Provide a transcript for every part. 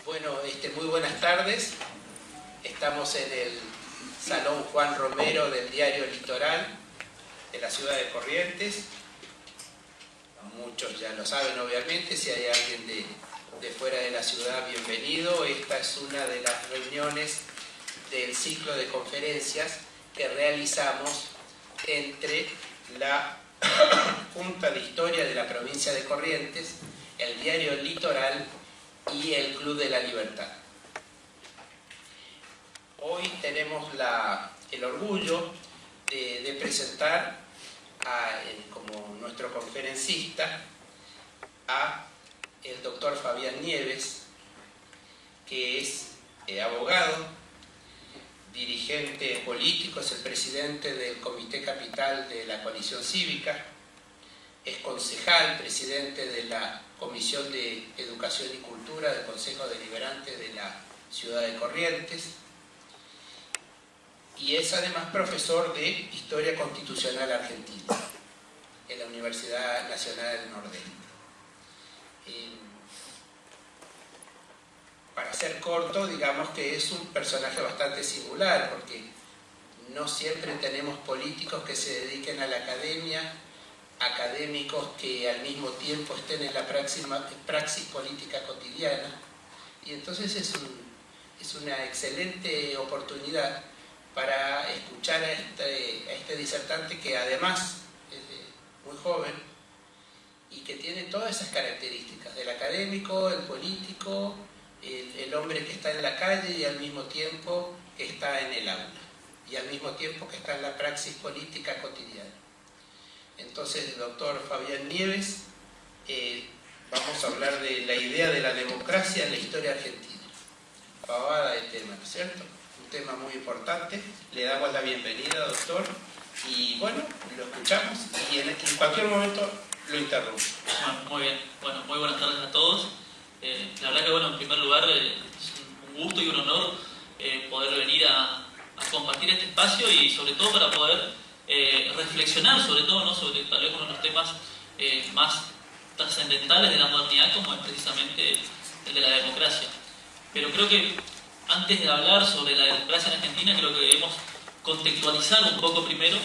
Bueno, muy buenas tardes. Estamos en el Salón Juan Romero del diario Litoral de la ciudad de Corrientes. Muchos ya lo saben, obviamente. Si hay alguien de fuera de la ciudad, bienvenido. Esta es una de las reuniones del ciclo de conferencias que realizamos entre la Junta de Historia de la provincia de Corrientes, el diario Litoral y el Club de la Libertad. Hoy tenemos el orgullo de presentar como nuestro conferencista a el doctor Fabián Nieves, que es abogado, dirigente político, es el presidente del Comité Capital de la Coalición Cívica, es concejal, presidente de la Comisión de Educación y Cultura del Consejo Deliberante de la ciudad de Corrientes, y es además profesor de Historia Constitucional Argentina en la Universidad Nacional del Nordeste. Para ser corto, digamos que es un personaje bastante singular, porque no siempre tenemos políticos que se dediquen a la academia, académicos que al mismo tiempo estén en la praxis política cotidiana, y entonces es una excelente oportunidad para escuchar a este disertante, que además es muy joven y que tiene todas esas características del académico, el político, el hombre que está en la calle y al mismo tiempo que está en el aula, y al mismo tiempo que está en la praxis política cotidiana. Entonces, el doctor Fabián Nieves, vamos a hablar de la idea de la democracia en la historia argentina. Pavada de tema, ¿no es cierto? Un tema muy importante. Le damos la bienvenida, doctor, y bueno, lo escuchamos y en cualquier momento lo interrumpo. Bueno, muy bien. Bueno, muy buenas tardes a todos. La verdad que, bueno, en primer lugar, es un gusto y un honor poder venir a compartir este espacio, y sobre todo para poder reflexionar sobre todo, ¿no?, sobre tal vez uno de los temas más trascendentales de la modernidad, como es precisamente el de la democracia. Pero creo que antes de hablar sobre la democracia en Argentina, creo que debemos contextualizar un poco primero,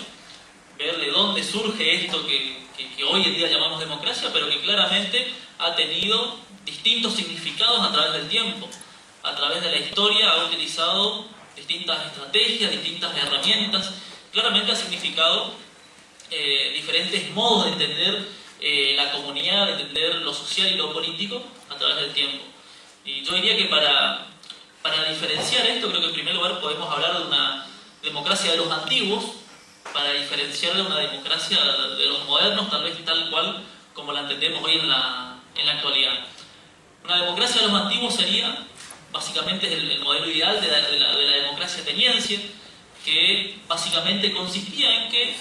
ver de dónde surge esto que hoy en día llamamos democracia, pero que claramente ha tenido distintos significados a través del tiempo. A través de la historia ha utilizado distintas estrategias, distintas herramientas. Claramente ha significado diferentes modos de entender la comunidad, de entender lo social y lo político a través del tiempo. Y yo diría que para diferenciar esto, creo que en primer lugar podemos hablar de una democracia de los antiguos, para diferenciar de una democracia de los modernos, tal vez tal cual como la entendemos hoy en la actualidad. Una democracia de los antiguos sería, básicamente, el modelo ideal de la democracia ateniense, que básicamente consistía en que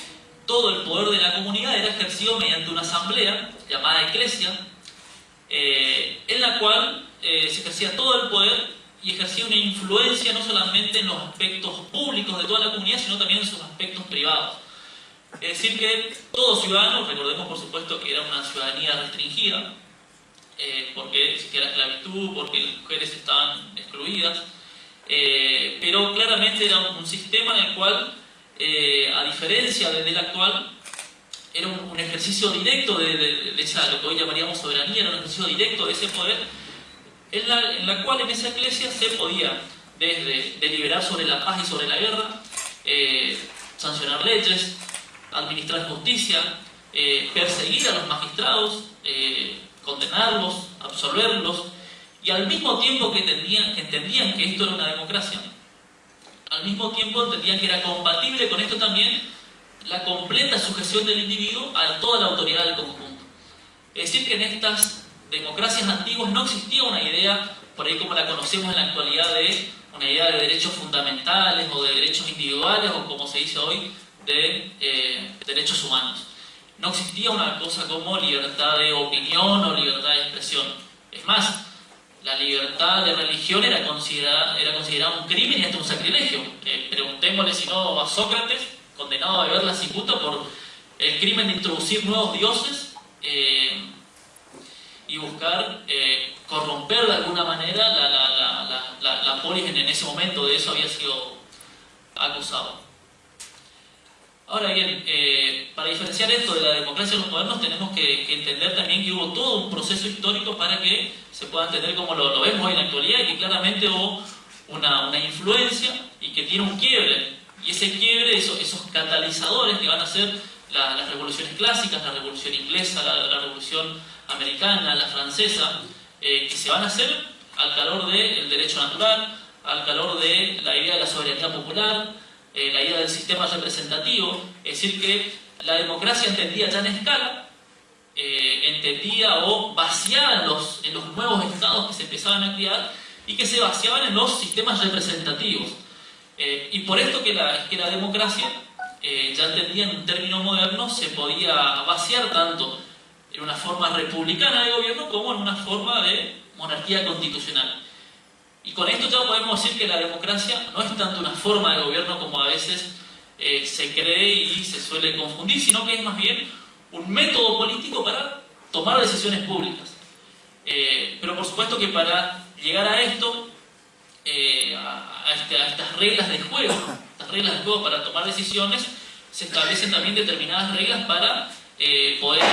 todo el poder de la comunidad era ejercido mediante una asamblea llamada eclesia, en la cual se ejercía todo el poder y ejercía una influencia no solamente en los aspectos públicos de toda la comunidad, sino también en sus aspectos privados. Es decir, que todo ciudadano, recordemos por supuesto que era una ciudadanía restringida, porque existía la esclavitud, porque las mujeres estaban excluidas, pero claramente era un sistema en el cual, a diferencia del actual, era un ejercicio directo de esa, lo que hoy llamaríamos soberanía, era un ejercicio directo de ese poder, en la cual en esa iglesia se podía desde deliberar sobre la paz y sobre la guerra, sancionar leyes, administrar justicia, perseguir a los magistrados, condenarlos, absolverlos, y al mismo tiempo que entendían que esto era una democracia, al mismo tiempo entendían que era compatible con esto también la completa sujeción del individuo a toda la autoridad del conjunto. Es decir, que en estas democracias antiguas no existía una idea, por ahí como la conocemos en la actualidad, de una idea de derechos fundamentales o de derechos individuales, o como se dice hoy, de derechos humanos. No existía una cosa como libertad de opinión o libertad de expresión. Es más, la libertad de religión era considerada un crimen y hasta un sacrilegio. Preguntémosle si no a Sócrates, condenado a beber la cicuta por el crimen de introducir nuevos dioses y buscar corromper de alguna manera la polis en ese momento. De eso había sido acusado. Ahora bien, para diferenciar esto de la democracia de los modernos tenemos que entender también que hubo todo un proceso histórico para que se pueda entender como lo vemos hoy en la actualidad, y que claramente hubo una influencia y que tiene un quiebre, y ese quiebre, esos catalizadores que van a ser las revoluciones clásicas, la revolución inglesa, la revolución americana, la francesa, que se van a hacer al calor del derecho natural, al calor de la idea de la soberanía popular, la idea del sistema representativo. Es decir, que la democracia entendía ya en escala, entendía o vaciaba en los nuevos estados que se empezaban a crear y que se vaciaban en los sistemas representativos. Y por esto que la democracia, ya entendía en un término moderno, se podía vaciar tanto en una forma republicana de gobierno como en una forma de monarquía constitucional. Y con esto ya podemos decir que la democracia no es tanto una forma de gobierno como a veces se cree y se suele confundir, sino que es más bien un método político para tomar decisiones públicas. Pero por supuesto que para llegar a esto, a estas reglas de juego, para tomar decisiones, se establecen también determinadas reglas para poder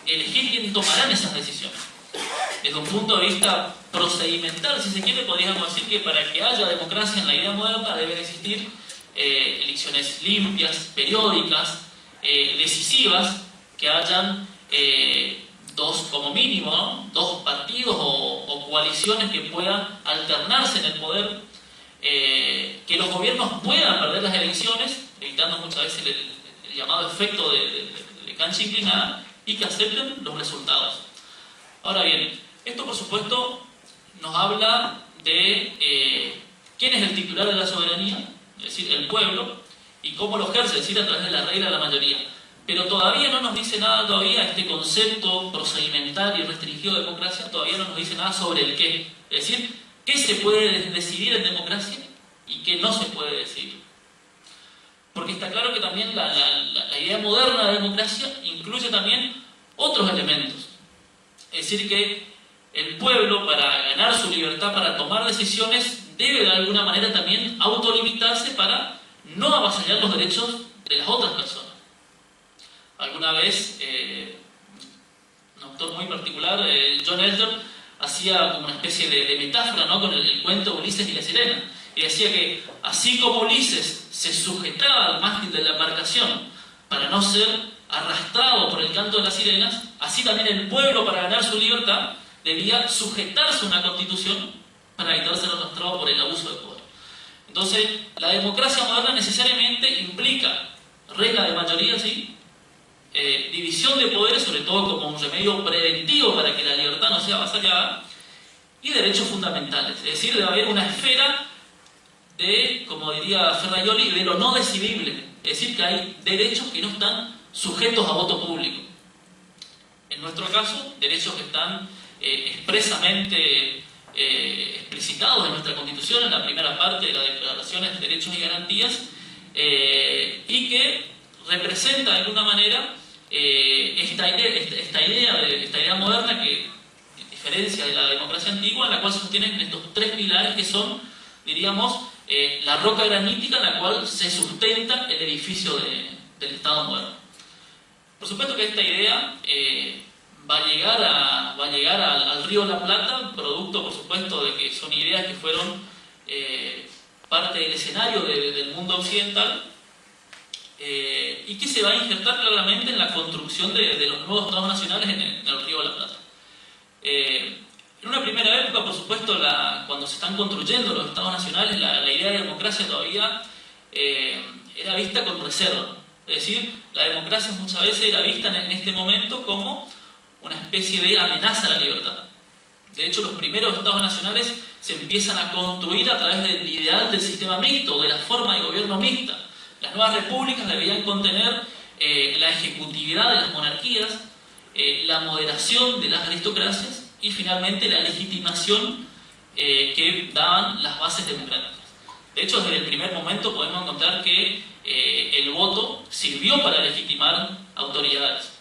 elegir quién tomarán esas decisiones. Desde un punto de vista procedimental, si se quiere, podríamos decir que para que haya democracia en la idea moderna deben existir elecciones limpias, periódicas, decisivas, que hayan dos, como mínimo, ¿no? Dos partidos o coaliciones que puedan alternarse en el poder, que los gobiernos puedan perder las elecciones, evitando muchas veces el llamado efecto de cancha inclinada, y que acepten los resultados. Ahora bien, esto por supuesto nos habla de quién es el titular de la soberanía, es decir, el pueblo, y cómo lo ejerce, es decir, a través de la regla de la mayoría. Pero todavía no nos dice nada, este concepto procedimental y restringido de democracia todavía no nos dice nada sobre el qué. Es decir, qué se puede decidir en democracia y qué no se puede decidir. Porque está claro que también la idea moderna de democracia incluye también otros elementos. Es decir, que el pueblo, para ganar su libertad, para tomar decisiones, debe de alguna manera también autolimitarse para no avasallar los derechos de las otras personas. Alguna vez, un autor muy particular, John Elder, hacía como una especie de metáfora, ¿no?, con el cuento Ulises y la sirena, y decía que así como Ulises se sujetaba al mástil de la embarcación para no ser arrastrado por el canto de las sirenas, así también el pueblo, para ganar su libertad, debía sujetarse a una constitución para evitar ser arrastrado por el abuso de poder. Entonces, la democracia moderna necesariamente implica regla de mayoría, ¿sí?, división de poderes, sobre todo como un remedio preventivo para que la libertad no sea avasallada, y derechos fundamentales. Es decir, debe haber una esfera de, como diría Ferraioli, de lo no decidible. Es decir, que hay derechos que no están sujetos a voto público. En nuestro caso, derechos que están expresamente explicitados en nuestra Constitución, en la primera parte de las declaraciones de derechos y garantías, y que representa de alguna manera esta idea moderna que, en diferencia de la democracia antigua, en la cual se sostienen estos tres pilares que son, diríamos, la roca granítica en la cual se sustenta el edificio del Estado moderno. Por supuesto que esta idea va a llegar al Río de la Plata, producto, por supuesto, de que son ideas que fueron parte del escenario del mundo occidental, y que se va a injertar claramente en la construcción de los nuevos estados nacionales en el Río de la Plata. En una primera época, por supuesto, cuando se están construyendo los estados nacionales, la idea de democracia todavía era vista con reserva. Es decir, la democracia muchas veces era vista en este momento como una especie de amenaza a la libertad. De hecho, los primeros estados nacionales se empiezan a construir a través del ideal del sistema mixto, de la forma de gobierno mixta. Las nuevas repúblicas debían contener la ejecutividad de las monarquías, la moderación de las aristocracias y finalmente la legitimación que daban las bases democráticas. De hecho, desde el primer momento podemos encontrar que el voto sirvió para legitimar autoridades.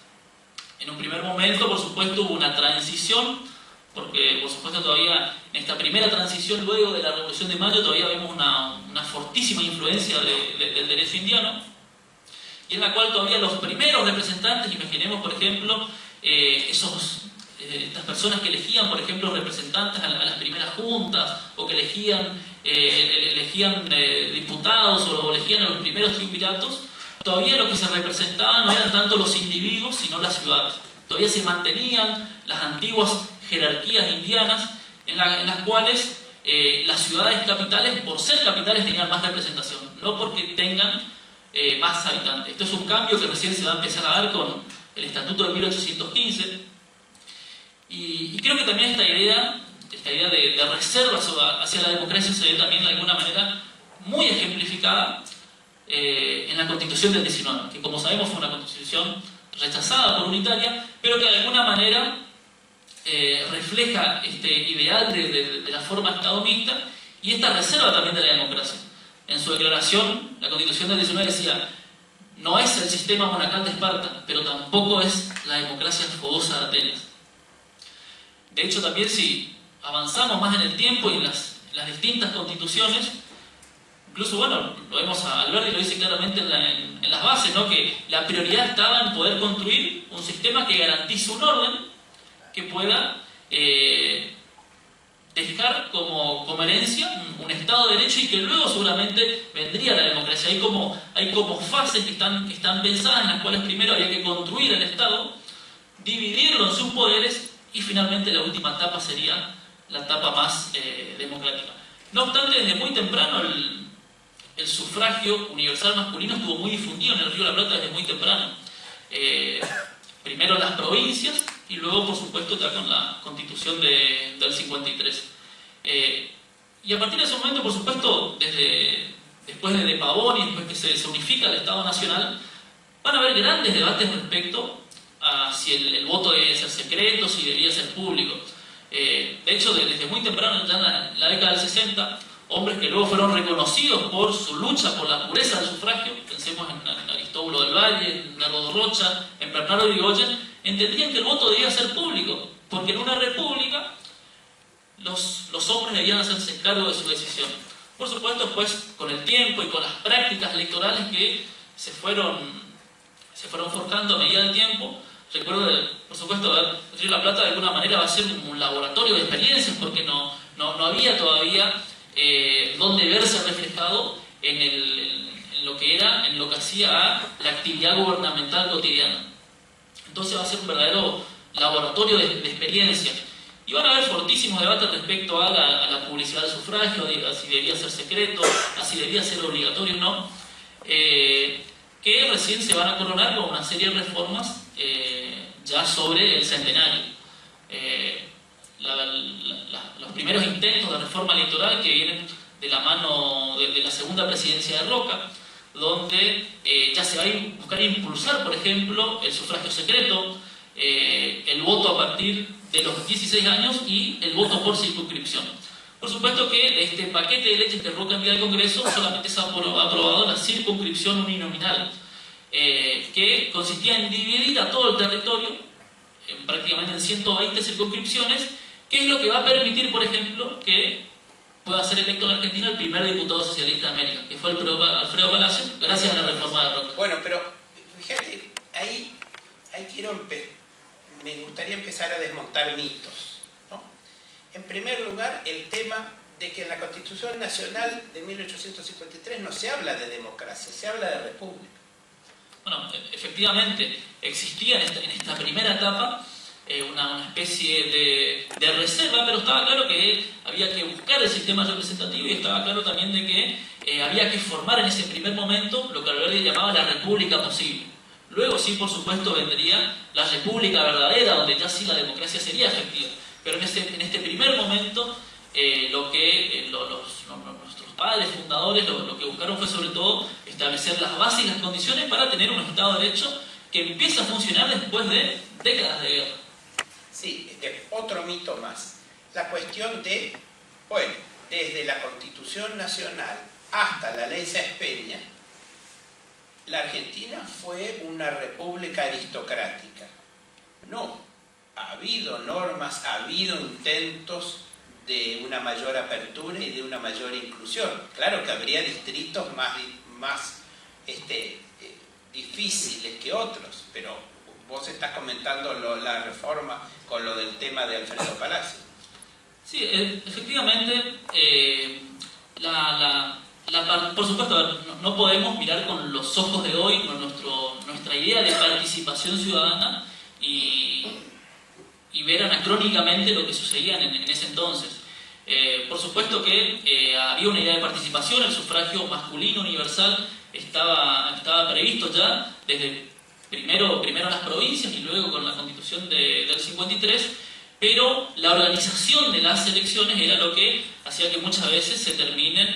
En un primer momento, por supuesto, hubo una transición porque por supuesto todavía en esta primera transición luego de la Revolución de Mayo todavía vemos una fortísima influencia del derecho indiano, y en la cual todavía los primeros representantes, imaginemos por ejemplo estas personas que elegían por ejemplo representantes a las primeras juntas, o que elegían diputados, o elegían a los primeros triunviratos, todavía lo que se representaban no eran tanto los individuos sino las ciudades. Todavía se mantenían las antiguas jerarquías indianas en las cuales las ciudades capitales, por ser capitales, tenían más representación, no porque tengan más habitantes. Esto es un cambio que recién se va a empezar a dar con el Estatuto de 1815, y creo que también esta idea de reserva hacia la democracia se ve también de alguna manera muy ejemplificada en la Constitución del 19, que como sabemos fue una constitución rechazada por unitaria, pero que de alguna manera refleja este ideal de la forma de Estado mixta y esta reserva también de la democracia. En su declaración, la Constitución del 19 decía: no es el sistema monacal de Esparta, pero tampoco es la democracia fogosa de Atenas. De hecho, también si avanzamos más en el tiempo y en las distintas constituciones, incluso, bueno, lo vemos a Alberti, lo dice claramente en las bases, ¿no? Que la prioridad estaba en poder construir un sistema que garantice un orden que pueda dejar como herencia un Estado de Derecho, y que luego seguramente vendría la democracia. Hay como fases que están pensadas, en las cuales primero había que construir el Estado, dividirlo en sus poderes, y finalmente la última etapa sería la etapa más democrática. No obstante, desde muy temprano el sufragio universal masculino estuvo muy difundido en el Río de la Plata desde muy temprano. Primero en las provincias, y luego, por supuesto, ya con la Constitución del 53. Y a partir de ese momento, por supuesto, después de Pavón y después que se unifica el Estado Nacional, van a haber grandes debates respecto a si el voto debe ser secreto, si debería ser público. De hecho, desde muy temprano, ya en la década del 60, hombres que luego fueron reconocidos por su lucha por la pureza del sufragio, pensemos en Aristóbulo del Valle, en Bernardo Rocha, en Bernardo Irigoyen, entendían que el voto debía ser público, porque en una república los hombres debían hacerse cargo de su decisión. Por supuesto, pues, con el tiempo y con las prácticas electorales que se fueron forjando a medida del tiempo. Recuerdo, por supuesto, el Río de la Plata de alguna manera va a ser un laboratorio de experiencias, porque no había todavía donde verse reflejado en lo que hacía la actividad gubernamental cotidiana. Entonces va a ser un verdadero laboratorio de experiencias. Y van a haber fortísimos debates respecto a la publicidad del sufragio, a si debía ser secreto, a si debía ser obligatorio o no, que recién se van a coronar con una serie de reformas ya sobre el centenario. Los primeros intentos de reforma electoral, que vienen de la mano de la segunda presidencia de Roca, donde ya se va a buscar impulsar, por ejemplo, el sufragio secreto, el voto a partir de los 16 años y el voto por circunscripción. Por supuesto que de este paquete de leyes que Roca envía al Congreso solamente se ha aprobado la circunscripción uninominal, que consistía en dividir a todo el territorio prácticamente en 120 circunscripciones, que es lo que va a permitir, por ejemplo, que pueda ser electo en Argentina el primer diputado socialista de América, que fue Alfredo Palacio, gracias a la reforma de Roca. Bueno, pero fíjate, ahí me gustaría empezar a desmontar mitos, ¿no? En primer lugar, el tema de que en la Constitución Nacional de 1853 no se habla de democracia, se habla de república. Bueno, efectivamente existía en esta primera etapa una especie de reserva, pero estaba claro que había que buscar el sistema representativo, y estaba claro también de que había que formar en ese primer momento lo que Alberti llamaba la república posible. Luego sí, por supuesto, vendría la república verdadera, donde ya sí la democracia sería efectiva. Pero en este primer momento, nuestros padres fundadores lo que buscaron fue sobre todo establecer las bases y las condiciones para tener un Estado de Derecho que empieza a funcionar después de décadas de guerra. Sí, otro mito más. La cuestión de, bueno, desde la Constitución Nacional hasta la Ley Sáenz Peña, la Argentina fue una república aristocrática. No, ha habido normas, ha habido intentos de una mayor apertura y de una mayor inclusión. Claro que habría distritos más difíciles que otros, pero vos estás comentando la reforma con lo del tema de Alfredo Palacio. Sí, efectivamente, por supuesto, no podemos mirar con los ojos de hoy, con nuestra idea de participación ciudadana y ver anacrónicamente lo que sucedía en ese entonces. Por supuesto que había una idea de participación, el sufragio masculino universal estaba previsto ya desde primero en las provincias y luego con la Constitución del 53, pero la organización de las elecciones era lo que hacía que muchas veces se terminen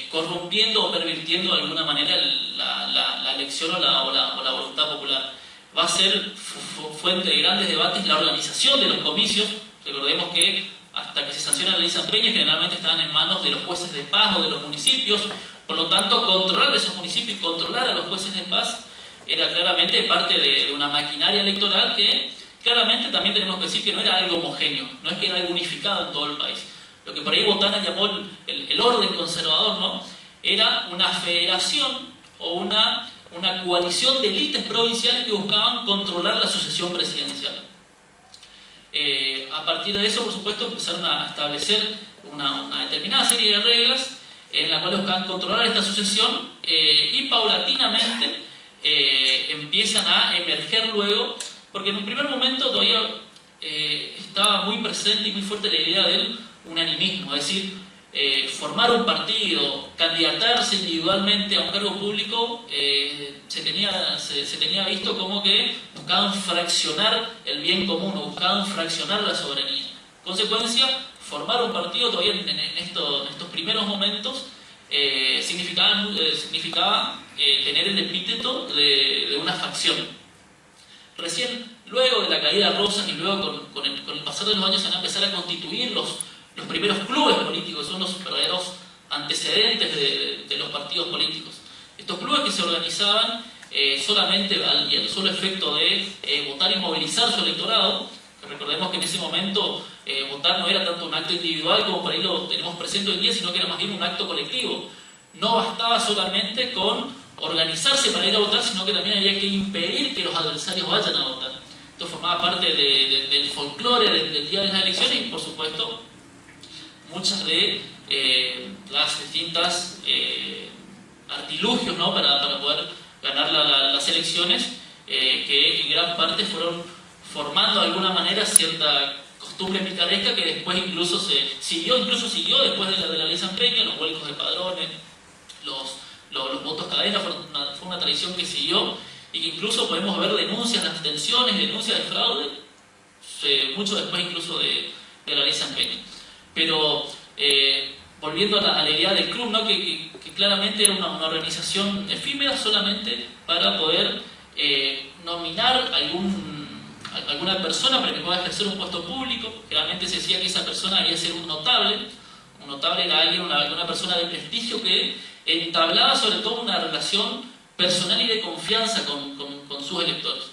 corrompiendo o pervirtiendo de alguna manera la elección o la voluntad popular. Va a ser fuente de grandes debates la organización de los comicios. Recordemos que hasta que se sanciona la ley San Peña generalmente estaban en manos de los jueces de paz o de los municipios, por lo tanto controlar esos municipios y controlar a los jueces de paz era claramente parte de una maquinaria electoral que claramente también tenemos que decir que no era algo homogéneo, no es que era algo unificado en todo el país. Lo que por ahí Botana llamó el orden conservador, ¿no? Era una federación o una coalición de élites provinciales que buscaban controlar la sucesión presidencial. A partir de eso, por supuesto, empezaron a establecer una determinada serie de reglas en la cual buscaban controlar esta sucesión y paulatinamente empiezan a emerger luego, porque en un primer momento todavía estaba muy presente y muy fuerte la idea del unanimismo, es decir, formar un partido, candidatarse individualmente a un cargo público, se tenía visto como que buscaban fraccionar el bien común o buscaban fraccionar la soberanía. Consecuencia, formar un partido todavía en estos primeros momentos significaba tener el epíteto de una facción. Recién, luego de la caída de Rosas y luego con el pasar de los años, se van a empezar a constituir los primeros clubes políticos, son los verdaderos antecedentes de los partidos políticos. Estos clubes que se organizaban solamente y al solo efecto de votar y movilizar su electorado. Recordemos que en ese momento votar no era tanto un acto individual como por ahí lo tenemos presente hoy en día, sino que era más bien un acto colectivo. No bastaba solamente con organizarse para ir a votar, sino que también había que impedir que los adversarios vayan a votar. Esto formaba parte del folclore del día de las elecciones y, por supuesto, muchas de las distintas artilugios, ¿no? para poder ganar las elecciones, que en gran parte fueron formando de alguna manera cierta costumbre picaresca que después incluso siguió después de la ley San Peña, los vuelcos de padrones, los votos cadena, fue una tradición que siguió y que incluso podemos ver denuncias de abstenciones, denuncias de fraude, mucho después incluso de la ley San Peña. Pero volviendo a la idea del club, ¿no? que claramente era una organización efímera solamente para poder nominar alguna persona para que pueda ejercer un puesto público. Generalmente se decía que esa persona debía ser un notable. Un notable era alguna persona de prestigio que entablaba sobre todo una relación personal y de confianza con sus electores.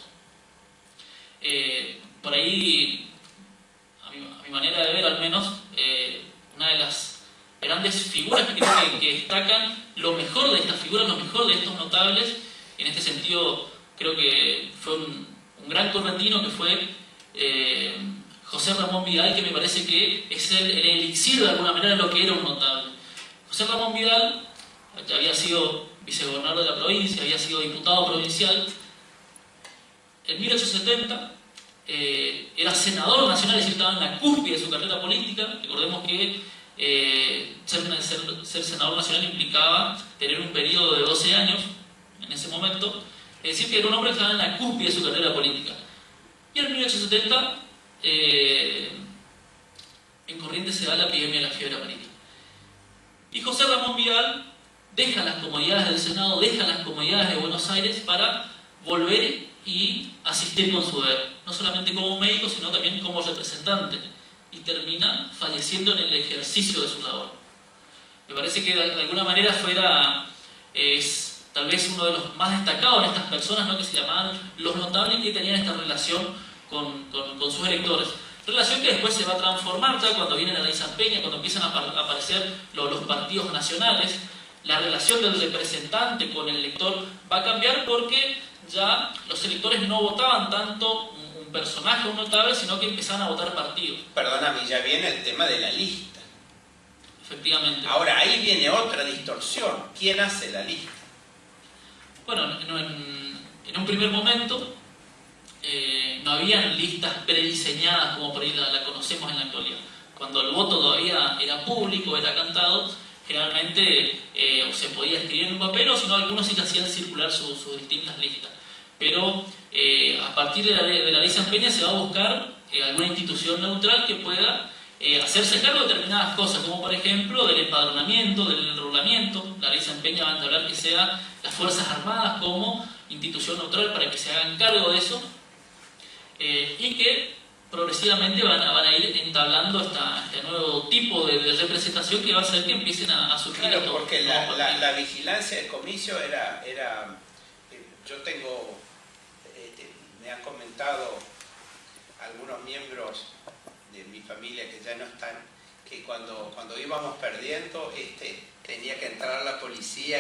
Por ahí, a mi manera de ver al menos, una de las grandes figuras que creo que destacan lo mejor de estas figuras, lo mejor de estos notables, y en este sentido creo que fue un gran correntino que fue José Ramón Vidal, que me parece que es el elixir de alguna manera de lo que era un notable. José Ramón Vidal había sido vicegobernador de la provincia, había sido diputado provincial. En 1870 era senador nacional, es decir, estaba en la cúspide de su carrera política. Recordemos que ser senador nacional implicaba tener un periodo de 12 años en ese momento. Es decir, que era un hombre que estaba en la cúspide de su carrera política. Y en 1870, en Corrientes se da la epidemia de la fiebre amarilla. Y José Ramón Vidal deja las comodidades del Senado, deja las comodidades de Buenos Aires para volver y asistir con su deber, no solamente como médico, sino también como representante, y termina falleciendo en el ejercicio de su labor. Me parece que de alguna manera es tal vez uno de los más destacados de estas personas, ¿no? Que se llamaban los notables, que tenían esta relación con sus electores. Relación que después se va a transformar ya cuando viene la ley San Peña, cuando empiezan a aparecer los partidos nacionales. La relación del representante con el elector va a cambiar porque ya los electores no votaban tanto un personaje, un notable, sino que empezaban a votar partidos. Perdóname, ya viene el tema de la lista. Efectivamente. Ahora, ahí viene otra distorsión. ¿Quién hace la lista? Bueno, en un primer momento no habían listas prediseñadas como por ahí la conocemos en la actualidad. Cuando el voto todavía era público, era cantado, generalmente se podía escribir en un papel o si no algunos sí que hacían circular sus distintas listas. Pero a partir de la ley San Peña se va a buscar alguna institución neutral que pueda hacerse cargo de determinadas cosas, como por ejemplo del empadronamiento, del enrolamiento. La ley San Peña va a hablar que sea las Fuerzas Armadas como institución neutral para que se hagan cargo de eso y que progresivamente van a ir entablando este nuevo tipo de representación que va a hacer que empiecen a surgir. Claro, porque la vigilancia del comicio era yo tengo, me han comentado algunos miembros de mi familia que ya no están, que cuando íbamos perdiendo tenía que entrar la policía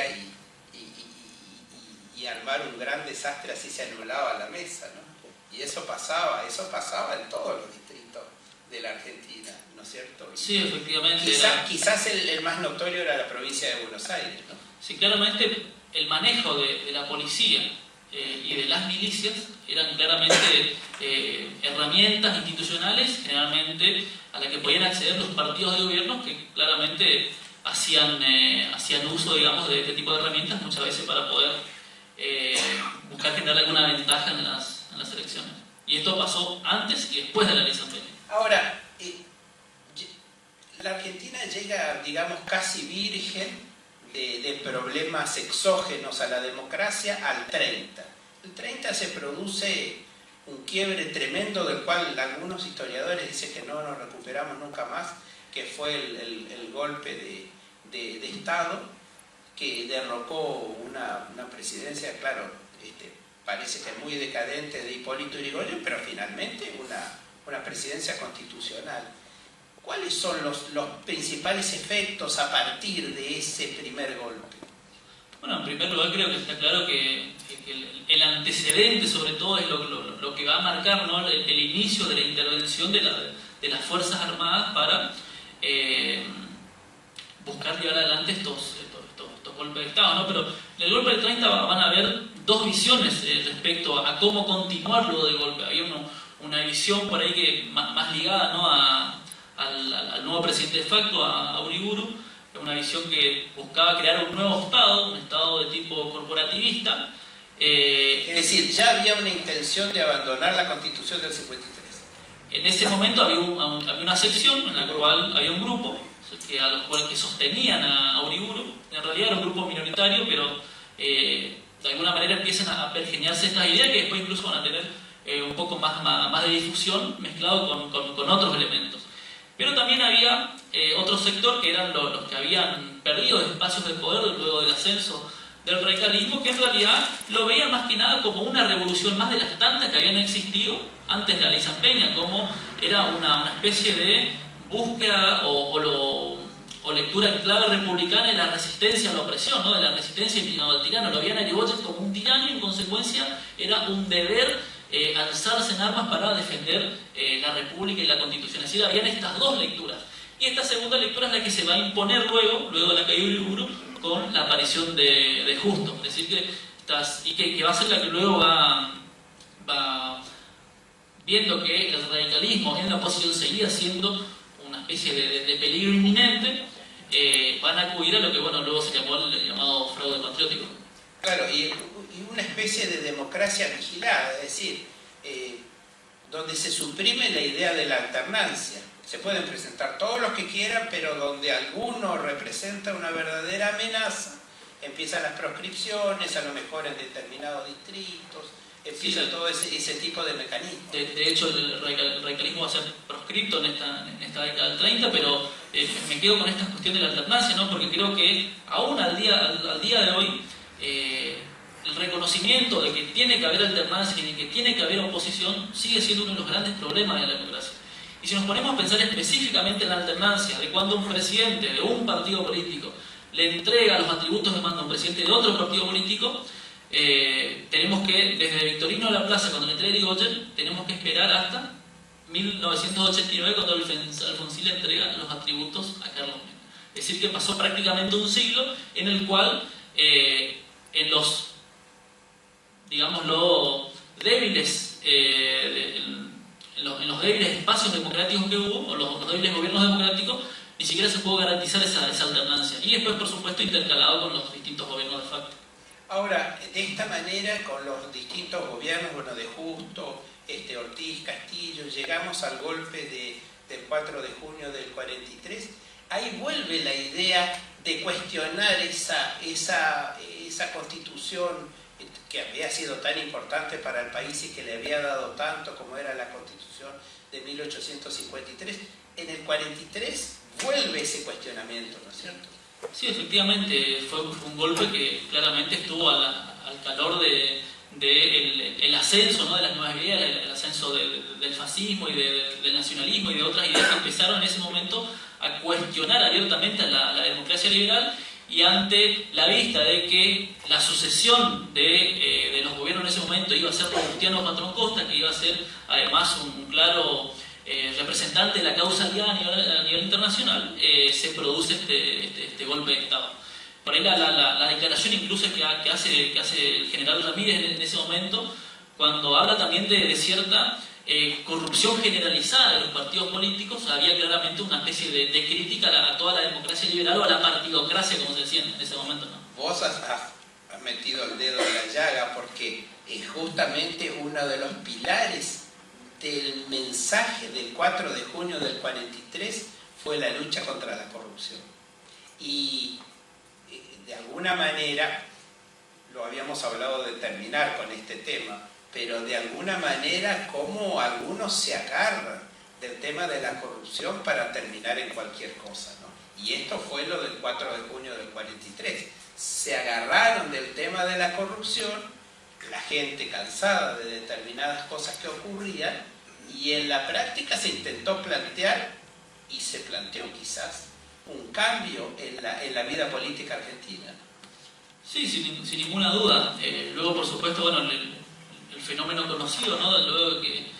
y armar un gran desastre, así se anulaba la mesa, ¿no? Y eso pasaba en todos los distritos de la Argentina, ¿no es cierto? Sí, efectivamente. Quizás el más notorio era la provincia de Buenos Aires, ¿no? Sí, claramente el manejo de la policía y de las milicias eran claramente herramientas institucionales, generalmente a las que podían acceder los partidos de gobierno que claramente hacían uso, digamos, de este tipo de herramientas muchas veces para poder buscar generar alguna ventaja en las elecciones. Y esto pasó antes y después de la ley San Peña. Ahora, la Argentina llega, digamos, casi virgen de problemas exógenos a la democracia al 30. El 30 se produce un quiebre tremendo del cual algunos historiadores dicen que no nos recuperamos nunca más, que fue el golpe de Estado que derrocó una presidencia, claro, parece que muy decadente de Hipólito Yrigoyen, pero finalmente una presidencia constitucional. ¿Cuáles son los principales efectos a partir de ese primer golpe? Bueno, en primer lugar creo que está claro que el antecedente sobre todo es lo que va a marcar, ¿no?, el inicio de la intervención de las Fuerzas Armadas para buscar llevar adelante estos golpes de Estado, ¿no? Pero en el golpe del 30 van a haber dos visiones respecto a cómo continuar luego del golpe. Había una visión por ahí que más ligada, ¿no?, al nuevo presidente de facto, a Uriburu, una visión que buscaba crear un nuevo Estado, un Estado de tipo corporativista. Es decir, ya había una intención de abandonar la Constitución del 53. En ese momento había una sección en la cual había un grupo a los cuales que sostenían a Uriburu. En realidad era un grupo minoritario, pero de alguna manera empiezan a pergeñarse estas ideas que después incluso van a tener un poco más de difusión mezclado con otros elementos. Pero también había otro sector que eran los que habían perdido espacios de poder luego del ascenso del radicalismo, que en realidad lo veían más que nada como una revolución más de las tantas que habían existido antes de la ley San Peña, como era una especie de búsqueda o lectura en clave republicana de la resistencia a la opresión, ¿no?, de la resistencia al tirano. Lo veían a Yrigoyen como un tirano y en consecuencia era un deber alzarse en armas para defender la República y la Constitución. Es decir, habían estas dos lecturas. Y esta segunda lectura es la que se va a imponer luego de la caída de Uriburu, con la aparición de Justo. Es decir, que va a ser la que luego va viendo que el radicalismo en la oposición seguía siendo una especie de peligro inminente, van a acudir a lo que luego se llamó el llamado fraude patriótico. Claro, y una especie de democracia vigilada, es decir, donde se suprime la idea de la alternancia. Se pueden presentar todos los que quieran, pero donde alguno representa una verdadera amenaza, empiezan las proscripciones, a lo mejor en determinados distritos, empieza todo ese tipo de mecanismos. De hecho, el radicalismo va a ser proscripto en esta década del 30, pero me quedo con esta cuestión de la alternancia, ¿no?, porque creo que aún al día de hoy el reconocimiento de que tiene que haber alternancia y de que tiene que haber oposición sigue siendo uno de los grandes problemas de la democracia. Y si nos ponemos a pensar específicamente en la alternancia, de cuando un presidente de un partido político le entrega los atributos de mando a un presidente de otro partido político, tenemos que, desde Victorino Laplace, cuando le entrega Irigoyen, tenemos que esperar hasta 1989, cuando Alfonsín le entrega los atributos a Carlos Menem. Es decir, que pasó prácticamente un siglo en el cual en los, digámoslo, débiles, en los débiles espacios democráticos que hubo, o los débiles gobiernos democráticos, ni siquiera se pudo garantizar esa alternancia. Y después, por supuesto, intercalado con los distintos gobiernos de facto. Ahora, de esta manera, con los distintos gobiernos, bueno, de Justo, Ortiz, Castillo, llegamos al golpe del 4 de junio del 43, ahí vuelve la idea de cuestionar esa constitución que había sido tan importante para el país y que le había dado tanto como era la constitución de 1853. En el 43 vuelve ese cuestionamiento, ¿no es cierto? Sí, efectivamente, fue un golpe que claramente estuvo al calor del ascenso, ¿no?, de las nuevas ideas, el ascenso del fascismo y del nacionalismo y de otras ideas que empezaron en ese momento a cuestionar abiertamente a la democracia liberal, y ante la vista de que la sucesión de los gobiernos en ese momento iba a ser Robustiano Patrón Costa, que iba a ser además un claro representante de la causa aliada a nivel internacional, se produce este golpe de Estado. Por ahí la declaración incluso que hace el general Ramírez en ese momento, cuando habla también de cierta corrupción generalizada de los partidos políticos, había claramente una especie de crítica a toda la democracia liberal o a la partidocracia, como se decía en ese momento, ¿no? Vos has metido el dedo en la llaga, porque justamente uno de los pilares del mensaje del 4 de junio del 43 fue la lucha contra la corrupción. Y de alguna manera, lo habíamos hablado de terminar con este tema, pero de alguna manera como algunos se agarran del tema de la corrupción para terminar en cualquier cosa, ¿no? Y esto fue lo del 4 de junio del 43. Se agarraron del tema de la corrupción, la gente cansada de determinadas cosas que ocurrían, y en la práctica se intentó plantear, y se planteó quizás, un cambio en la vida política argentina. Sí, sin ninguna duda. Luego, por supuesto, bueno, el fenómeno conocido, ¿no?, luego de que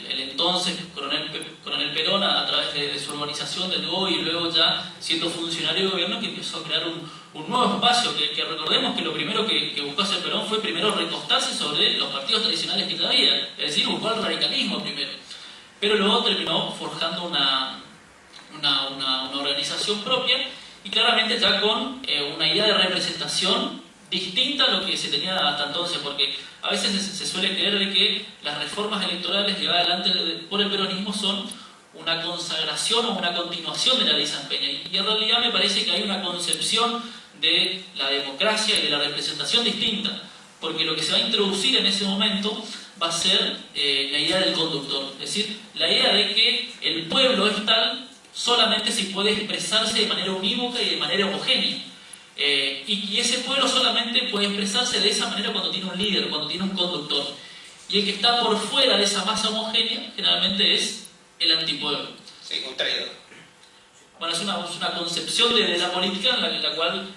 el entonces coronel Perón, a través de su organización de nuevo y luego ya siendo funcionario de gobierno, que empezó a crear un nuevo espacio, que recordemos que lo primero que buscó hacer Perón fue primero recostarse sobre los partidos tradicionales que ya había, es decir, buscó el radicalismo primero, pero luego terminó forjando una organización propia, y claramente ya con una idea de representación distinta a lo que se tenía hasta entonces, porque a veces se suele creer de que las reformas electorales llevadas adelante por el peronismo son una consagración o una continuación de la ley San Peña, y en realidad me parece que hay una concepción de la democracia y de la representación distinta, porque lo que se va a introducir en ese momento va a ser la idea del conductor, es decir, la idea de que el pueblo es tal solamente si puede expresarse de manera unívoca y de manera homogénea. Y ese pueblo solamente puede expresarse de esa manera cuando tiene un líder, cuando tiene un conductor. Y el que está por fuera de esa masa homogénea generalmente es el antipueblo. Sí, un traidor. Bueno, es una concepción de la política en la cual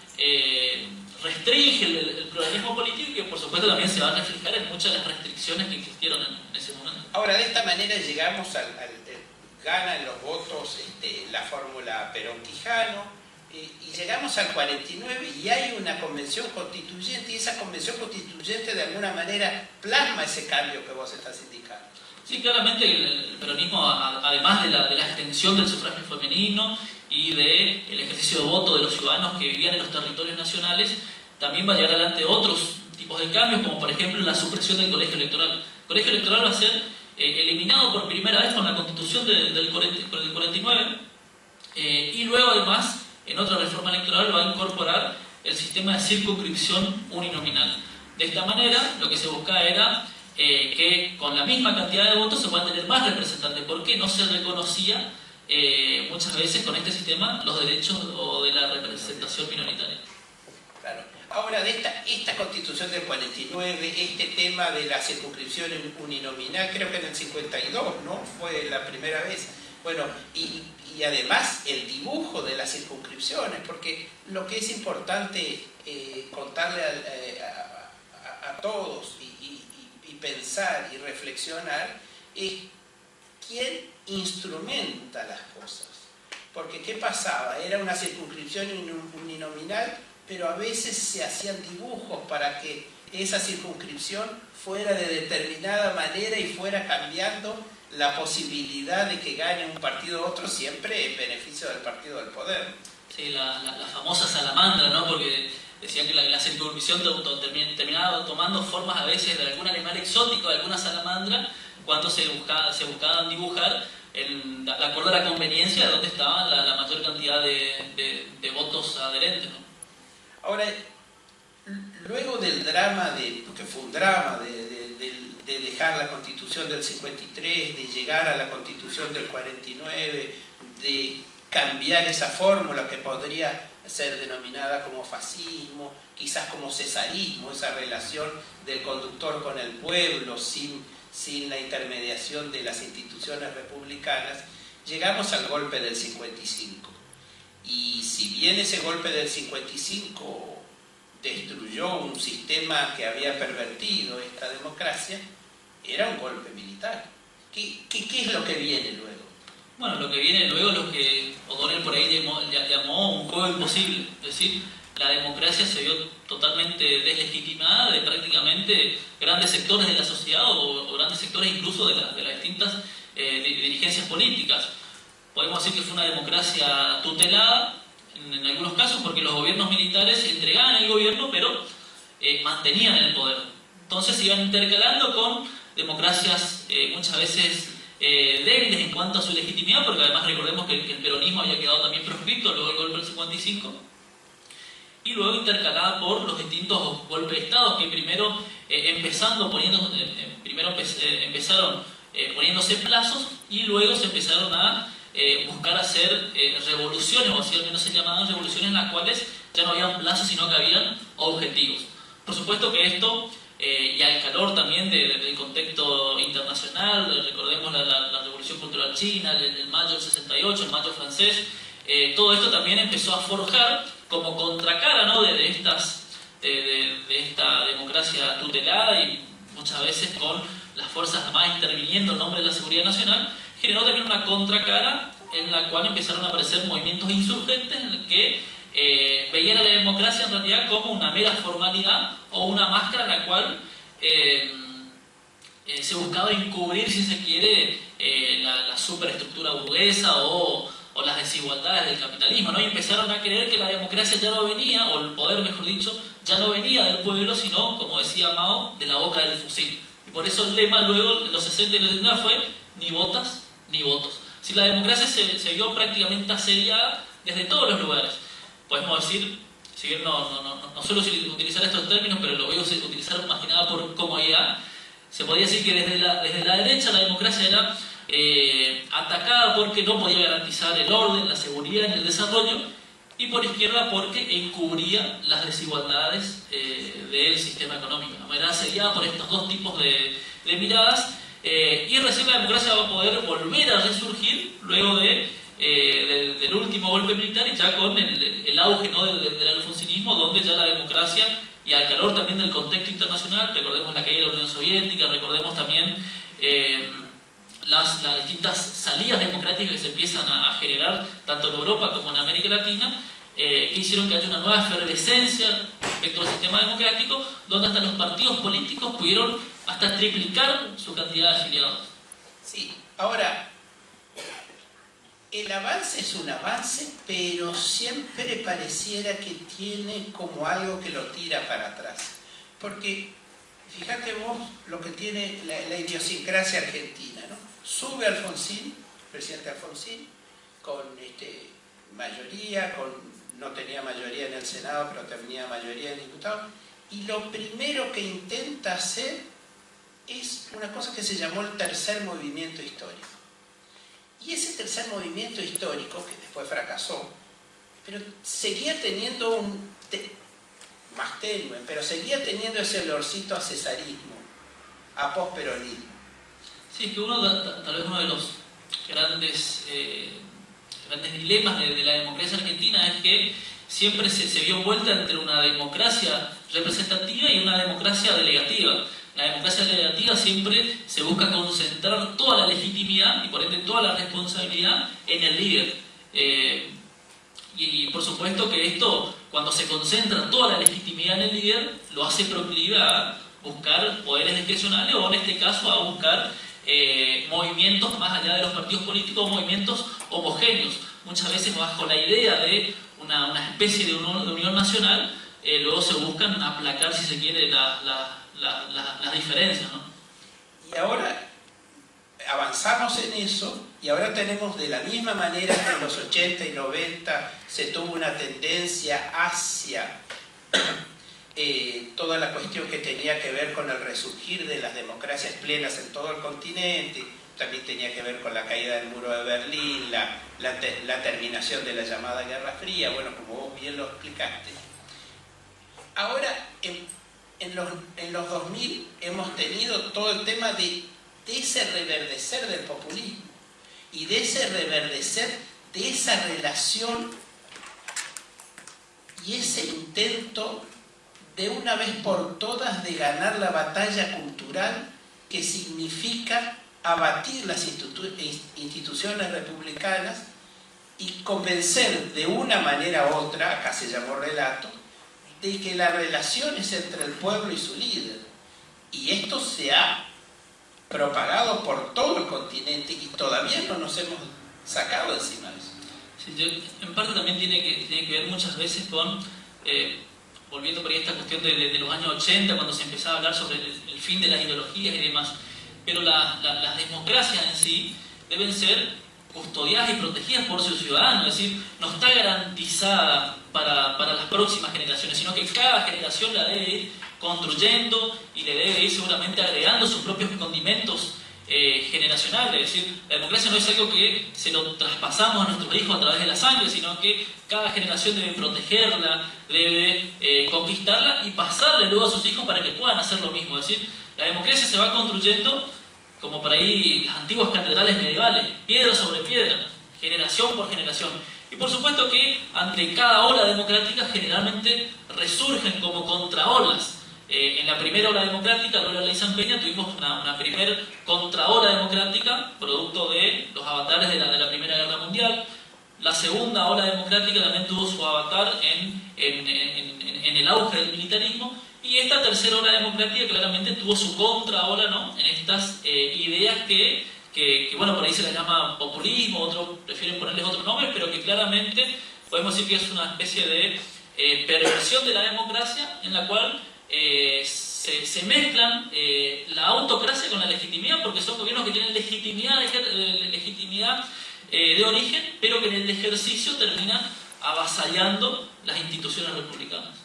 restringe el pluralismo político, y que por supuesto también se va a reflejar en muchas de las restricciones que existieron en ese momento. Ahora, de esta manera llegamos gana en los votos la fórmula Perón-Quijano, y llegamos al 49 y hay una convención constituyente, y esa convención constituyente de alguna manera plasma ese cambio que vos estás indicando. Sí, claramente el peronismo, además de la extensión del sufragio femenino y del ejercicio de voto de los ciudadanos que vivían en los territorios nacionales, también va a llevar adelante otros tipos de cambios, como por ejemplo la supresión del colegio electoral. El colegio electoral va a ser eliminado por primera vez con la constitución del 49, y luego además en otra reforma electoral va a incorporar el sistema de circunscripción uninominal. De esta manera lo que se buscaba era que con la misma cantidad de votos se puedan tener más representantes, porque no se reconocía muchas veces con este sistema los derechos o de la representación minoritaria. Claro. Ahora, de esta Constitución del 49, este tema de la circunscripción uninominal, creo que en el 52, ¿no? Fue la primera vez. Bueno, y además el dibujo de las circunscripciones, porque lo que es importante contarle a todos y pensar y reflexionar es quién instrumenta las cosas. Porque ¿qué pasaba? Era una circunscripción uninominal, pero a veces se hacían dibujos para que esa circunscripción fuera de determinada manera y fuera cambiando la posibilidad de que gane un partido u otro, siempre en beneficio del partido del poder. Sí, la famosa salamandra, ¿no? Porque decían que la circunscripción terminaba tomando formas a veces de algún animal exótico, de alguna salamandra, cuando se buscaban dibujar de acuerdo a la conveniencia de dónde estaba la mayor cantidad de votos adherentes, ¿no? Ahora, luego del drama, porque fue un drama de dejar la Constitución del 53, de llegar a la Constitución del 49, de cambiar esa fórmula que podría ser denominada como fascismo, quizás como cesarismo, esa relación del conductor con el pueblo sin la intermediación de las instituciones republicanas, llegamos al golpe del 55. Y si bien ese golpe del 55 destruyó un sistema que había pervertido esta democracia, era un golpe militar. ¿Qué es lo que viene luego? Bueno, lo que viene luego es lo que O'Donnell por ahí llamó un juego imposible. Es decir, la democracia se vio totalmente deslegitimada de prácticamente grandes sectores de la sociedad o grandes sectores incluso de las distintas dirigencias políticas. Podemos decir que fue una democracia tutelada en algunos casos porque los gobiernos militares entregaban el gobierno pero mantenían el poder. Entonces se iban intercalando con democracias muchas veces débiles en cuanto a su legitimidad, porque además recordemos que el peronismo había quedado también proscripto luego del golpe del 55, y luego intercalada por los distintos golpes de Estado que primero empezaron poniéndose plazos y luego se empezaron a buscar hacer revoluciones, o así al menos se llamaban revoluciones, en las cuales ya no habían plazos sino que habían objetivos. Por supuesto que esto, y al calor también del contexto internacional, recordemos la Revolución Cultural China, el mayo del 68, el mayo francés, todo esto también empezó a forjar como contracara, ¿no? de esta democracia tutelada y muchas veces con las Fuerzas Armadas interviniendo en nombre de la seguridad nacional, generó también una contracara en la cual empezaron a aparecer movimientos insurgentes en el que veían a la democracia en realidad como una mera formalidad o una máscara en la cual se buscaba encubrir, si se quiere, la superestructura burguesa o las desigualdades del capitalismo, ¿no? Y empezaron a creer que la democracia ya no venía, o el poder, mejor dicho, ya no venía del pueblo, sino, como decía Mao, de la boca del fusil. Y por eso el lema luego, en los 60 y los 70, fue ni votas ni votos. Si la democracia se vio prácticamente asediada desde todos los lugares. Podemos decir, si bien no suelo utilizar estos términos, pero lo voy a utilizar más que nada por comodidad, se podría decir que desde la derecha la democracia era atacada porque no podía garantizar el orden, la seguridad ni el desarrollo, y por izquierda porque encubría las desigualdades del sistema económico. De manera asediada por estos dos tipos de miradas, y recién la democracia va a poder volver a resurgir luego del último golpe militar y ya con el auge, ¿no? del alfonsinismo, donde ya la democracia, y al calor también del contexto internacional, recordemos la caída de la Unión Soviética, recordemos también las distintas salidas democráticas que se empiezan a generar tanto en Europa como en América Latina, que hicieron que haya una nueva efervescencia respecto al sistema democrático, donde hasta los partidos políticos pudieron hasta triplicar su cantidad de afiliados. Sí, ahora, el avance es un avance, pero siempre pareciera que tiene como algo que lo tira para atrás. Porque, fíjate vos lo que tiene la idiosincrasia argentina, ¿no? Sube Alfonsín, presidente Alfonsín, con mayoría, no tenía mayoría en el Senado, pero tenía mayoría en diputados, y lo primero que intenta hacer es una cosa que se llamó el tercer movimiento histórico. Y ese tercer movimiento histórico, que después fracasó, pero seguía teniendo más tenue, pero seguía teniendo ese olorcito a cesarismo, a posperonismo. Sí, es que tal vez uno de los grandes dilemas de la democracia argentina es que siempre se vio envuelta entre una democracia representativa y una democracia delegativa. La democracia delegativa siempre se busca concentrar toda la legitimidad y por ende toda la responsabilidad en el líder. Y por supuesto que esto, cuando se concentra toda la legitimidad en el líder, lo hace proclive a buscar poderes discrecionales o en este caso a buscar movimientos más allá de los partidos políticos, movimientos homogéneos, muchas veces bajo la idea de una especie de unión nacional. Luego se buscan aplacar, si se quiere, las diferencias, ¿no? Y ahora avanzamos en eso y ahora tenemos de la misma manera que en los 80 y 90 se tuvo una tendencia hacia toda la cuestión que tenía que ver con el resurgir de las democracias plenas en todo el continente, también tenía que ver con la caída del muro de Berlín, la terminación de la llamada Guerra Fría, bueno, como vos bien lo explicaste. Ahora, en los 2000 hemos tenido todo el tema de ese reverdecer del populismo y de ese reverdecer de esa relación y ese intento de una vez por todas de ganar la batalla cultural que significa abatir las instituciones republicanas y convencer de una manera u otra, acá se llamó relato, de que la relación es entre el pueblo y su líder. Y esto se ha propagado por todo el continente y todavía no nos hemos sacado encima de eso. Sí, en parte también tiene que ver muchas veces con, volviendo por ahí a esta cuestión de los años 80, cuando se empezaba a hablar sobre el fin de las ideologías y demás. Pero las democracias en sí deben ser custodiadas y protegidas por sus ciudadanos, es decir, no está garantizada para las próximas generaciones, sino que cada generación la debe ir construyendo y le debe ir seguramente agregando sus propios condimentos generacionales. Es decir, la democracia no es algo que se lo traspasamos a nuestros hijos a través de la sangre, sino que cada generación debe protegerla, debe conquistarla y pasarle luego a sus hijos para que puedan hacer lo mismo. Es decir, la democracia se va construyendo como por ahí las antiguas catedrales medievales, piedra sobre piedra, generación por generación. Y por supuesto que ante cada ola democrática generalmente resurgen como contraolas. En la primera ola democrática, Lola Ley San Peña, tuvimos una primera contraola democrática, producto de los avatares de la Primera Guerra Mundial. La segunda ola democrática también tuvo su avatar en el auge del militarismo. Y esta tercera ola democrática claramente tuvo su contraola, ¿no?, en estas ideas que, bueno, por ahí se las llama populismo, otros prefieren ponerles otros nombres, pero que claramente podemos decir que es una especie de perversión de la democracia en la cual se mezclan la autocracia con la legitimidad, porque son gobiernos que tienen legitimidad de origen, pero que en el ejercicio terminan avasallando las instituciones republicanas.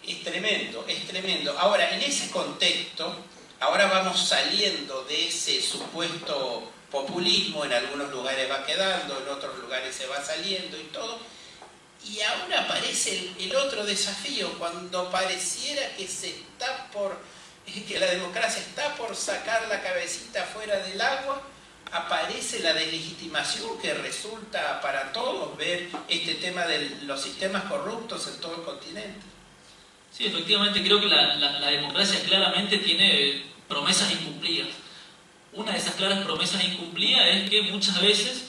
Es tremendo, es tremendo. Ahora, en ese contexto, ahora vamos saliendo de ese supuesto populismo, en algunos lugares va quedando, en otros lugares se va saliendo y todo, y ahora aparece el otro desafío, cuando pareciera que que la democracia está por sacar la cabecita fuera del agua, aparece la deslegitimación que resulta para todos ver este tema de los sistemas corruptos en todo el continente. Sí, efectivamente, creo que la democracia claramente tiene promesas incumplidas. Una de esas claras promesas incumplidas es que muchas veces,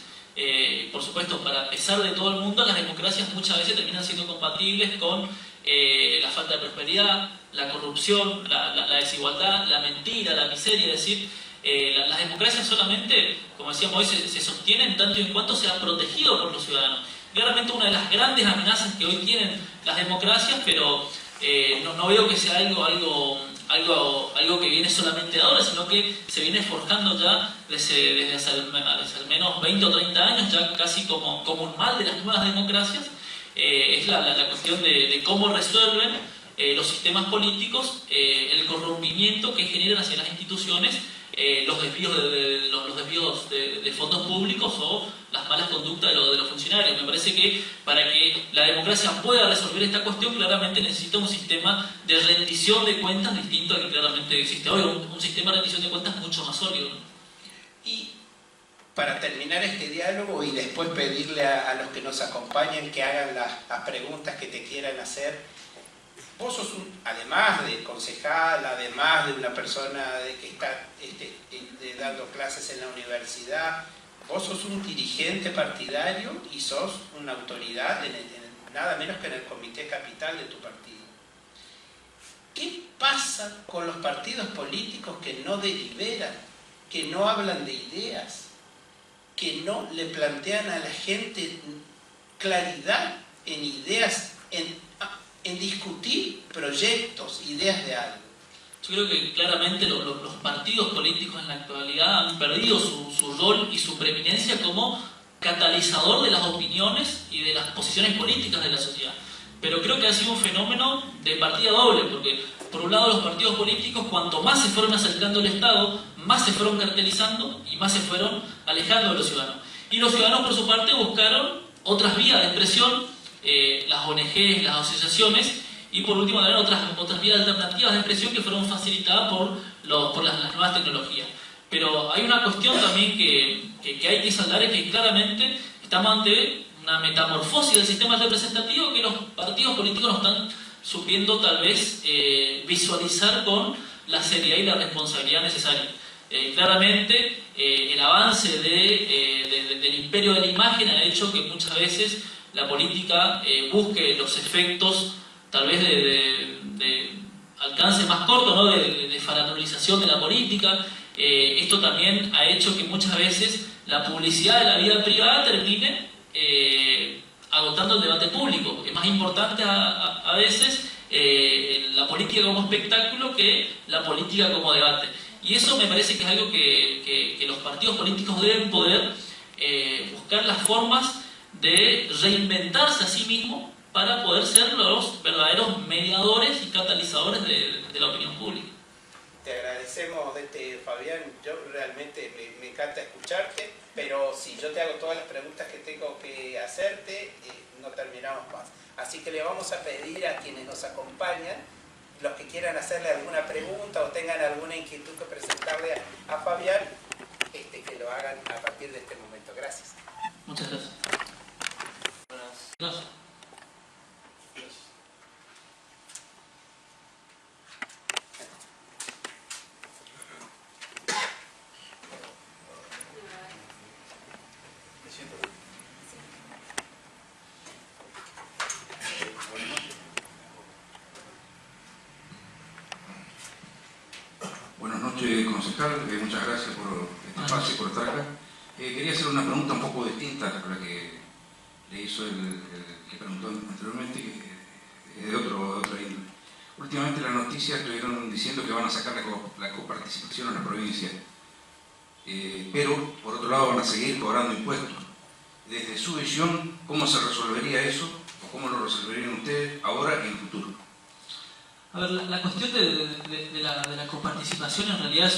por supuesto, para pesar de todo el mundo, las democracias muchas veces terminan siendo compatibles con la falta de prosperidad, la corrupción, la desigualdad, la mentira, la miseria. Es decir, las democracias solamente, como decíamos hoy, se sostienen tanto y en cuanto sean protegidos por los ciudadanos. Claramente una de las grandes amenazas que hoy tienen las democracias, pero no veo que sea algo que viene solamente de ahora, sino que se viene forjando ya desde hace al menos 20 o 30 años, ya casi como un mal de las nuevas democracias. Es la cuestión de cómo resuelven los sistemas políticos el corrompimiento que generan hacia las instituciones los desvíos de fondos públicos o las malas conductas de los funcionarios. Me parece que para que la democracia pueda resolver esta cuestión, claramente necesita un sistema de rendición de cuentas distinto al que claramente existe hoy, un sistema de rendición de cuentas mucho más sólido, ¿no? Y para terminar este diálogo y después pedirle a los que nos acompañan que hagan las preguntas que te quieran hacer, vos sos además de concejal, además de una persona que está dando clases en la universidad, vos sos un dirigente partidario y sos una autoridad nada menos que en el comité capital de tu partido. ¿Qué pasa con los partidos políticos que no deliberan, que no hablan de ideas, que no le plantean a la gente claridad en ideas, en discutir proyectos, ideas de algo? Yo creo que claramente los partidos políticos en la actualidad han perdido su rol y su preeminencia como catalizador de las opiniones y de las posiciones políticas de la sociedad. Pero creo que ha sido un fenómeno de partida doble, porque por un lado los partidos políticos, cuanto más se fueron acercando al Estado, más se fueron cartelizando y más se fueron alejando de los ciudadanos. Y los ciudadanos, por su parte, buscaron otras vías de expresión, las ONGs, las asociaciones, y por último también otras vías alternativas de expresión que fueron facilitadas por las nuevas tecnologías. Pero hay una cuestión también que hay que saldar, es que claramente estamos ante una metamorfosis del sistema representativo que los partidos políticos no están supiendo tal vez visualizar con la seriedad y la responsabilidad necesaria. Claramente el avance del imperio de la imagen ha hecho que muchas veces la política busque los efectos tal vez de alcance más corto, ¿no? de farandolización de la política. Esto también ha hecho que muchas veces la publicidad de la vida privada termine agotando el debate público. Es más importante a veces la política como espectáculo que la política como debate. Y eso me parece que es algo que los partidos políticos deben poder buscar las formas de reinventarse a sí mismos para poder ser los verdaderos mediadores y catalizadores de la opinión pública. Te agradecemos, Fabián. Yo realmente me encanta escucharte, pero si yo te hago todas las preguntas que tengo que hacerte, no terminamos más. Así que le vamos a pedir a quienes nos acompañan, los que quieran hacerle alguna pregunta o tengan alguna inquietud que presentarle a Fabián, que lo hagan a partir de este momento. Gracias. Muchas gracias. Gracias. Buenas noches, concejal. Muchas gracias por este espacio y por estar acá. Quería hacer una pregunta un poco distinta a la que le hizo el que preguntó anteriormente, de otra índole. Últimamente las noticias estuvieron diciendo que van a sacar la coparticipación a la provincia, pero por otro lado van a seguir cobrando impuestos. Desde su visión, ¿cómo se resolvería eso? ¿O cómo lo resolverían ustedes ahora y en el futuro? A ver, la cuestión de la coparticipación en realidad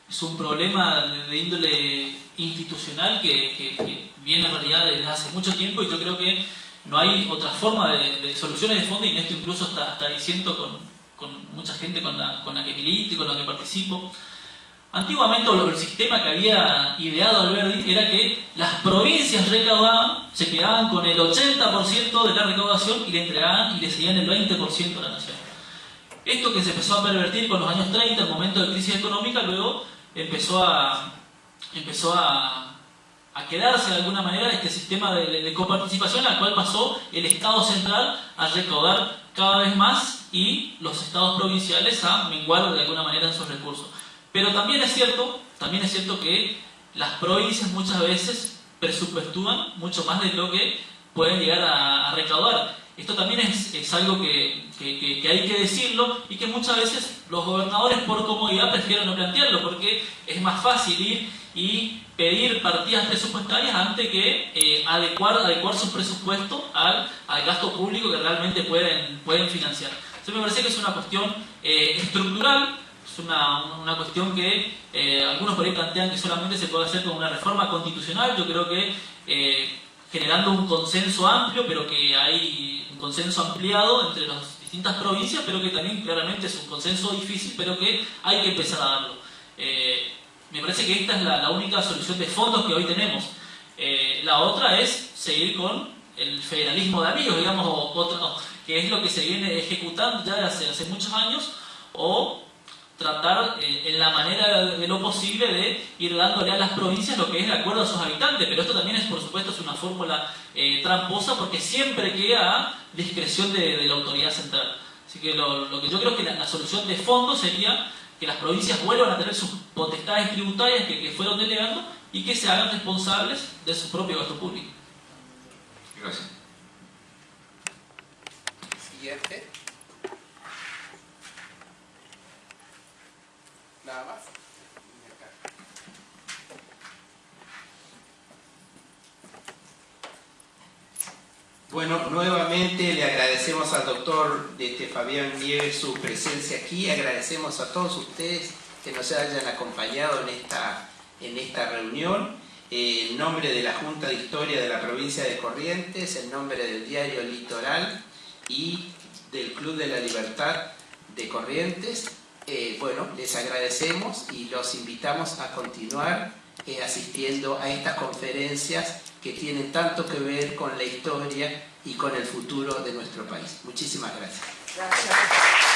es un problema de índole institucional que viene en realidad desde hace mucho tiempo, y yo creo que no hay otra forma de soluciones de fondo, y en esto incluso está diciendo con mucha gente con la que milito y con la que participo. Antiguamente el sistema que había ideado Alberdi era que las provincias recaudaban, se quedaban con el 80% de la recaudación y le entregaban y le seguían el 20% a la nación. Esto que se empezó a pervertir con los años 30, el momento de crisis económica, luego empezó a quedarse de alguna manera este sistema de coparticipación, al cual pasó el Estado central a recaudar cada vez más y los estados provinciales a menguar de alguna manera en sus recursos. Pero también es cierto que las provincias muchas veces presupuestúan mucho más de lo que pueden llegar a recaudar. Esto también es algo que hay que decirlo, y que muchas veces los gobernadores por comodidad prefieren no plantearlo, porque es más fácil ir y pedir partidas presupuestarias antes que adecuar su presupuesto al gasto público que realmente pueden financiar. Entonces me parece que es una cuestión estructural. es una cuestión que algunos por ahí plantean que solamente se puede hacer con una reforma constitucional. Yo creo que generando un consenso amplio, pero que hay un consenso ampliado entre las distintas provincias, pero que también claramente es un consenso difícil, pero que hay que empezar a darlo. Me parece que esta es la única solución de fondos que hoy tenemos. La otra es seguir con el federalismo de amigos, digamos, que es lo que se viene ejecutando ya hace muchos años, o tratar en la manera de lo posible de ir dándole a las provincias lo que es de acuerdo a sus habitantes, pero esto también es, por supuesto, es una fórmula tramposa, porque siempre queda a discreción de la autoridad central. Así que lo que yo creo que la solución de fondo sería que las provincias vuelvan a tener sus potestades tributarias que fueron delegando y que se hagan responsables de su propio gasto público. Gracias. Siguiente. Nada más. Bueno, nuevamente le agradecemos al doctor Fabián Nieves su presencia aquí. Agradecemos a todos ustedes que nos hayan acompañado en esta reunión. En nombre de la Junta de Historia de la Provincia de Corrientes, en nombre del diario Litoral y del Club de la Libertad de Corrientes, bueno, les agradecemos y los invitamos a continuar asistiendo a estas conferencias que tienen tanto que ver con la historia y con el futuro de nuestro país. Muchísimas gracias. Gracias.